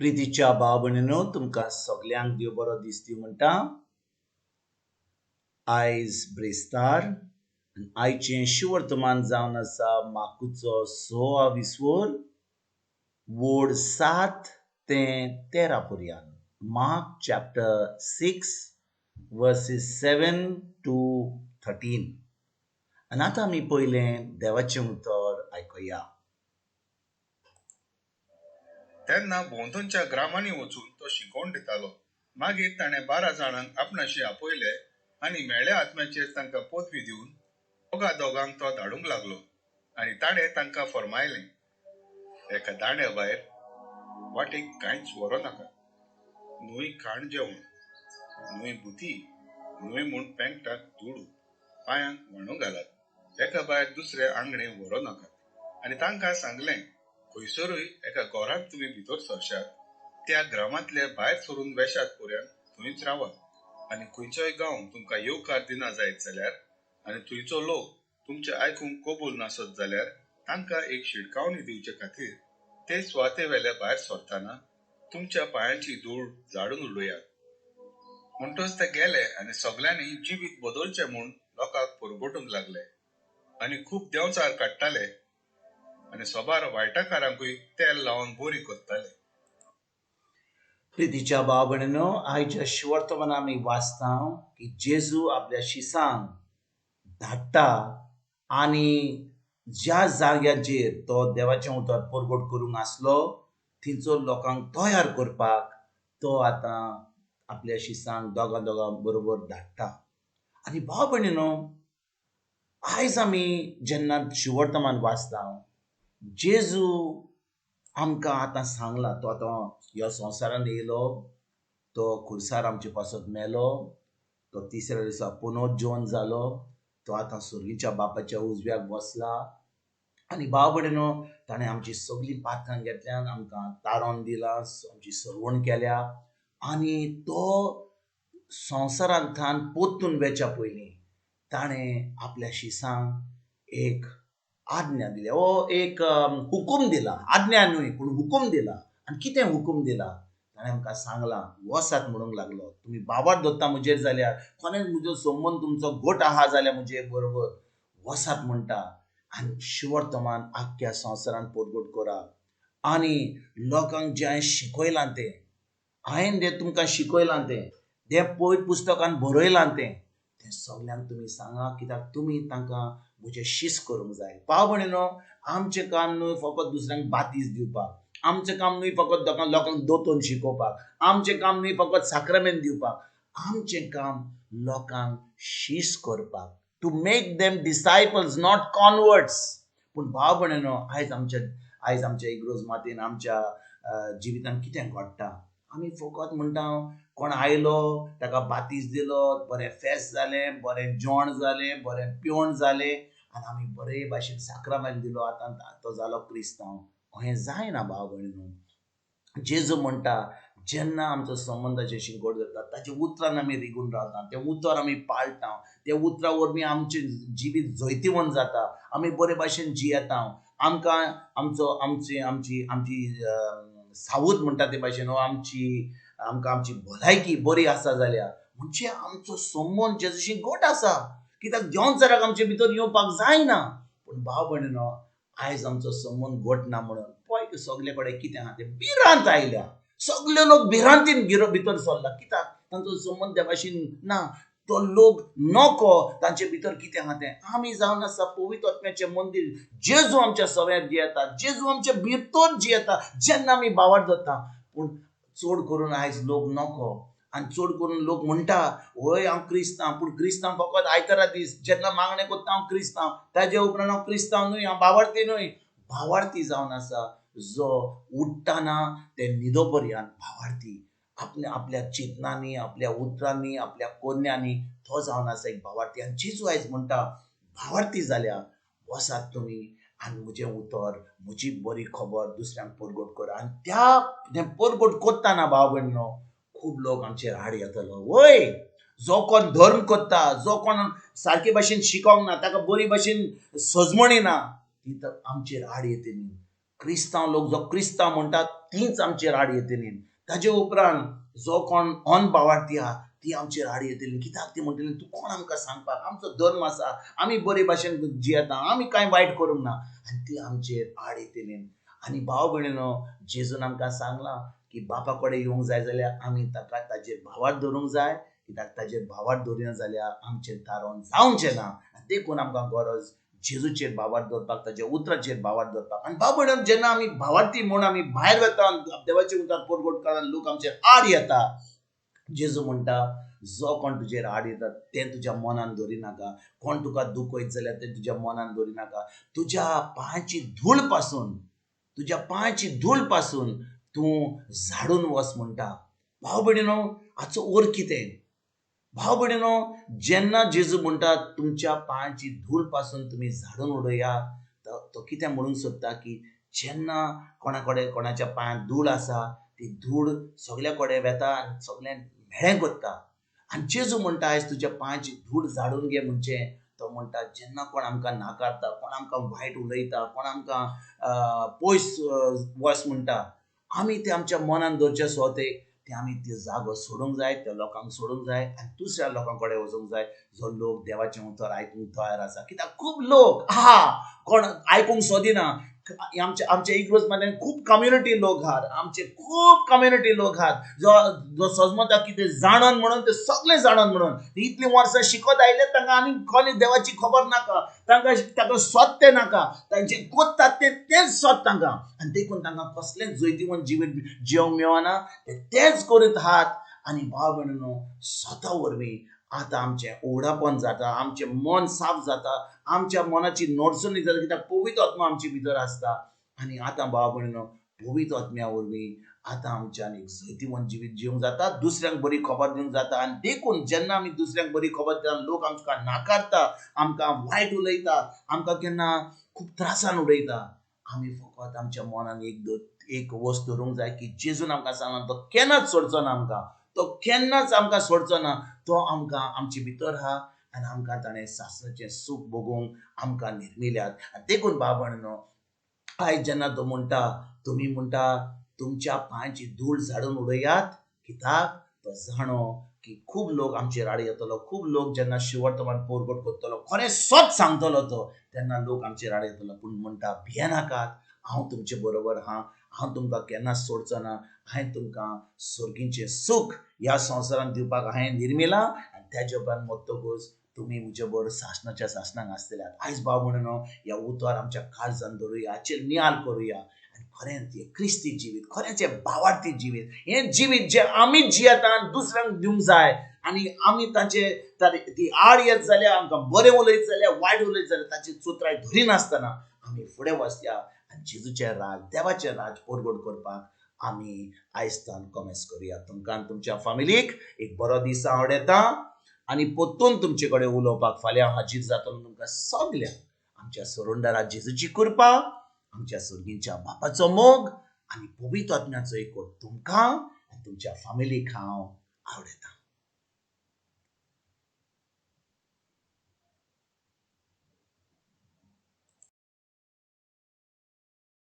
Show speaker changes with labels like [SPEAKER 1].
[SPEAKER 1] प्रितीच्या भाव भयणीनो, तुमकां सगल्यांक देव बरो दीस दिवं म्हणटा. आयज ब्रेस्तार आयचें शिवर्तमान जावन आसा माकूचो 6वा विसवोर, वोड 7 ते 13 पर्यंत. Mark chapter 6 versus 7 to 13. आनी आतां आमी पयलें देवाचें उतर आयकुया.
[SPEAKER 2] तेन्ना भोंवतणच्या ग्रामांनी वचून तो शिकवण दितालो. मागीर ताणें 12 जाणांक आपणाशी आपयले आनी मेळ्या आत्म्याचेर तांकां पोतवी दिवन दोगांक तो धाडूंक लागलो. आनी ताणें तांकां फर्मायलें, एका दांड्या भायर वाटेक कांयच व्हरो नाका. न्हय खाण जेवण, न्हय बुती, न्हय म्हूण पेंगटाक धूड, पांयांक वाणू घालात. एका भायर दुसरे आंगणे व्हरो नाकात. आनी तांकां सांगलें, खंयसरूय एका घरांत तुमी भितर सरशात, त्या ग्रामांतले भायर सरून वेशात पर्यंत थंयच रावात. आनी खंयचोय गांव तुमकां येवकार दिना जायत जाल्यार आनी थंयचो लोक तुमचें आयकूंक कबूल नासत जाल्यार तांकां एक शिडकावणी दिवचे खातीर ते सुवाते वेले भायर सरतना तुमच्या पांयांची धूळ झाडून उडयात. म्हणटच ते गेले आनी सगल्यांनी जिवीत बदलचें म्हूण लोकांक परगटूंक लागले. आनी खूब देंवचार काडटाले आनी सोबार वायटाकारांकूय तेल लावन बरी करताले.
[SPEAKER 1] प्रितीच्या भाव भयणीनो, आयच्या शिवर्तमानांत आमी वाचता की जेजू आपल्या शिसांक धाडटा आनी ज्या जाग्याचेर तो देवाचें उतर परगट करूंक आसलो थंयचो लोकांक तयार करपाक तो आतां आपल्या शिसांक दोगां बरोबर धाडटा. आनी भाव भयणीनो, आयज आमी जेन्ना शिवर्तमान वाचता, जेजू आमकां आतां सांगला तो आतां ह्या संवसारांत येयलो, तो खुर्सार आमचे पासत मेलो, तो तिसऱ्या दिसा पुनर्जीवन जालो, तो आतां सुर्गीच्या बापाच्या उजव्याक बसला. आनी भाव भयणीनो, ताणें आमची सगळीं पात्रां घेतल्यान आमकां तारण दिलां, आमची सरवण केल्या. आनी तो संवसारांतल्यान पोत्तून वेच्या पयलीं ताणें आपल्या शिसांक एक आज्ञा दिली, हो एक हुकूम दिला. आज्ञा न्हय पूण हुकूम दिला. आनी कितें हुकूम दिला? ताणें आमकां सांगलां, वसात म्हणूंक लागलो. तुमी बाबार दोत्ता म्हजेर जाल्यार, कोणेंच म्हजो संबंद तुमचो घोट आहा जाल्यार म्हजे बरोबर वसात म्हणटा. आनी शिवर्तमान आख्ख्या संवसारांत परगट करा. आनी लोकांक जें हांवें शिकयलां तें, हांवें जें तुमकां शिकयलां तें पयत पुस्तकांत बरयलां तें सगल्यांक तुमी सांगा, कित्याक तुमी तांकां म्हजें शिस करूंक जाय. भाव भयणीनो, आमचें काम न्हय फकत दुसऱ्यांक बातीस दिवपाक, आमचें काम न्हय फकत लोकांक दोतोन शिकोवपाक, आमचें काम न्हय फकत साक्रामेंत दिवपाक, आमचें काम लोकांक शिस करपाक, टू मेक देम डिसायपल्स, नॉट कॉन्वर्ट्स. पूण भाव भयणीनो, आयज आमच्या इग्रोज मातेन आमच्या जिवितांत कितें घडटा? आमी फकत म्हणटा, कोण आयलो ताका बातीस दिलो, बरें फेस्त जालें, बरें जेवण जालें, बरें पिवण जालें आनी आमी बरे भाशेन साक्रामेंत दिलो, आतां तो जालो क्रिस्तांव. हें जायना भाव भयणीनो. जेजू म्हणटा, जेन्ना आमचो संबंदाचें शिंगोड जाता ताच्या उतरान आमी रिगून रावता, तें उतर आमी पाळटा, त्या उतरा वरवीं आमचें जिवीत जैतिवंत जाता, आमी बरे भाशेन जियेता. आमकां आमची सावूत म्हणटा ते भाशेन आमकां आमची भलायकी बरी आसा जाल्यार म्हणजे आमचो संबंद जेजूशी घट आसा. कित्याक देंवचाराक आमचे भितर येवपाक जायना. पूण भाव भयणीनो, आयज आमचो संबंद घट ना म्हणून पळय सगळे कडेन कितें आहा तें भिरांत आयल्या. सगळे लोक भिरांतीन भितर सरला. कित्याक? तांचो संबंद देवाशी ना. तो लोक नको, तांचे भितर कितें आहा तें. आमी जावन आसा पवित्र आत्म्याचें मंदीर. जेजू आमच्या सव्यात जियेता, जेजू आमच्या भितर जियेता जेन्ना आमी भावार्थ जाता. पूण चड करून आयज लोक नको. आनी चड करून लोक म्हणटा, वय हांव क्रिस्तांव, पूण क्रिस्तांव फकत आयतारा दीस जेन्ना मागणें करता हांव क्रिस्तांव, ताजे उपरांत हांव क्रिस्तांव न्हय, हांव भावार्थी न्हय. भावार्थी जावन आसा जो उठ्ठाना ते न्हिदो पर्यंत भावार्थी. आपल्या चिंतनांनी, आपल्या उतरांनी, आपल्या कोन्यांनी तो जावन आसा एक भावार्थी. आनी जेजू आयज म्हणटा, भावार्थी जाल्यार वसात तुमी आनी म्हजें उतर, म्हजी बरी खबर दुसऱ्यांक परगट करा. आनी तें परगट करतना भाव भयणीनो, खूब लोक आमचेर आड येतलो. वय, जो कोण धर्म करता, जो कोण सारके भाशेन शिकोंक ना, ताका बरी भाशेन सजमणी ना, ती तर आमचेर आड येतली. क्रिस्तांव लोक जो क्रिस्तांव म्हणटा तीच आमचेर आड येतली. ताजे उपरांत जो कोण ऑन बावार्थी आहा ती आमचेर आड येतली. कित्याक ती म्हणटली तूं कोण आमकां सांगपाक, आमचो धर्म आसा, आमी बरे भाशेन जियेता, आमी कांय वायट करूंक ना, आनी ती आमचेर आड येतली. आनी भाव भयणीनो, जेजून आमकां सांगलां की बापा कडेन येवंक जाय जाल्यार आमी ताका ताजेर भावार धरूंक जाय. कित्याक ताजेर भावार धरिना जाल्यार आमचेर तारण जावचें ना. देखून आमकां गरज जेजूचेर भावार धरपाक, ताच्या उतराचेर भावार धरपाक. आनी भाव भयणीनो, जेन्ना आमी भावार्थी म्हूण आमी भायर वता, देवाचें उतर परगट करता, लोक आमचेर आड येता, जेजू म्हणटा जो कोण तुजेर आड येता तें तुज्या मनान धरिनाका. कोण तुका दुखयत जाल्यार तें तुज्या मनान धरिनाका. तुज्या पांयाची धूळ पासून तूं झाडून वच म्हणटा. भाव भयणीनो, हाचो अर्थ कितें? भाव भयणीनो, जेन्ना जेजू म्हणटा तुमच्या पांयाची धूळ पासून तुमी झाडून उडया, तो कितें म्हणूंक सोदता की जेन्ना कोणा कडेन कोणाच्या पांयां धूळ आसा ती धूळ सगल्या कडेन वेता आनी सगळ्यांक म्हेळें करता. आनी जेजू म्हणटा आयज तुज्या पांयाची धूळ झाडून घे म्हणचें. तो म्हणटा जेन्ना कोण आमकां नाकारता, कोण आमकां वायट उलयता, कोण आमकां पयस वच म्हणटा, आमी ते आमच्या मनान धरचे स्वतेक. ते आमी त्यो जागो सोडूंक जाय, त्या लोकांक सोडूंक जाय आनी दुसऱ्या लोकां कडेन वचूंक जाय जो लोक देवाचें उतर आयकूंक तयार आसा. कित्याक खूब लोक आहा कोण आयकूंक सोदिना. आमच्या इग्रोज मध्ये खूब कम्युनिटी लोक आहात, आमचे खूब कम्युनिटी लोक आहात जो सजमता कितें जाणन म्हणून ते सगळे जाणन म्हणून इतली वर्सां शिकत आयले, तांकां आनी कोणी देवाची खबर नाका, तांकां सत्य नाका, तांचे कोत्तात तेच सत तांकां. आनी देखून तांकां कसलेंच जैतिवंत जिवीत जिवंक मेळना, तेच करीत आहात. आनी भाव भयणीनो, स्वता वरवीं आतां आमचें उगडापण जाता, आमचें मन साफ जाता, आमच्या मनाची नडसणी जाता. कित्याक पवित्र आत्मा आमचे भितर आसता. आनी आतां भाव भयणीनो, पवित्र आत्म्या वरवीं आतां आमच्यान एक जैतिवंत जिवीत जिवंक जाता, दुसऱ्यांक बरी खबर दिवंक जाता. आनी देखून जेन्ना आमी दुसऱ्यांक बरी खबर दिता, लोक आमकां नाकारता, आमकां वायट उलयता, आमकां केन्ना खूब त्रासान उडयता, आमी फकत आमच्या मनान एक वस्त धरूंक जाय की जेजून आमकां सांगला तो केन्नाच सोडचो ना आमकां, तो केन्नाच आमकां सोडचो ना. तो आमकां आमचे भितर आहा आनी आमकां ताणें सासणाचें सूख भोगूंक आमकां निर्मिल्यात. देखून भाव भयणीनो, आयज जेन्ना तो म्हणटा, तुमी म्हणटा तुमच्या पांयाची धूळ झाडून उडयात, कित्याक तो जाणो की खूब लोक आमचेर आड येतलो. खूब लोक जेन्ना शिवर्तमान परगट करतलो, खरें सत सांगतलो तो, तेन्ना लोक आमचेर आड येतलो. पूण म्हणटा भियेनाकात, हांव तुमचे बरोबर आहा, हांव तुमकां केन्नाच सोडचो ना. हांवें तुमकां स्वर्गीचें सूख ह्या संवसारान दिवपाक हांवें निर्मिलां आनी त्याच्या उपरांत मरतकूच तुमी म्हजे बरोबर सासणाच्या सासणाक आसतल्यात. आयज भाव भयणीनो, ह्या उतर आमच्या काळजान धरुया, हाचेर नियाल करुया आनी खरेंच हें क्रिस्ती जिवीत, खरेंच हें भावार्थी जिवीत, हें जिवीत जें आमी जियेता आनी दुसऱ्यांक दिवंक जाय. आनी आमी ती आड येत जाल्यार, आमकां बरें उलयत जाल्यार, वायट उलयत जाल्यार ताची चुत्राय धरिनासतना आमी फुडें वचया आनी जेजूचें राज, देवाचें राज परगट करपाक आमी आयजतान कमेस करुया. तुमकां आनी तुमच्या फॅमिलीक एक बरो दीस हांव येता आनी परतून तुमचे कडेन उलोवपाक फाल्यां हाजीर जातलो. तुमकां सगल्यांक आमच्या सरोंडारा जेजूची कृपा, आमच्या सर्गीच्या बापाचो मोग आनी पवित्र आत्म्याचो एकवट तुमकां आनी तुमच्या फॅमिलीक हांव आवडयतां.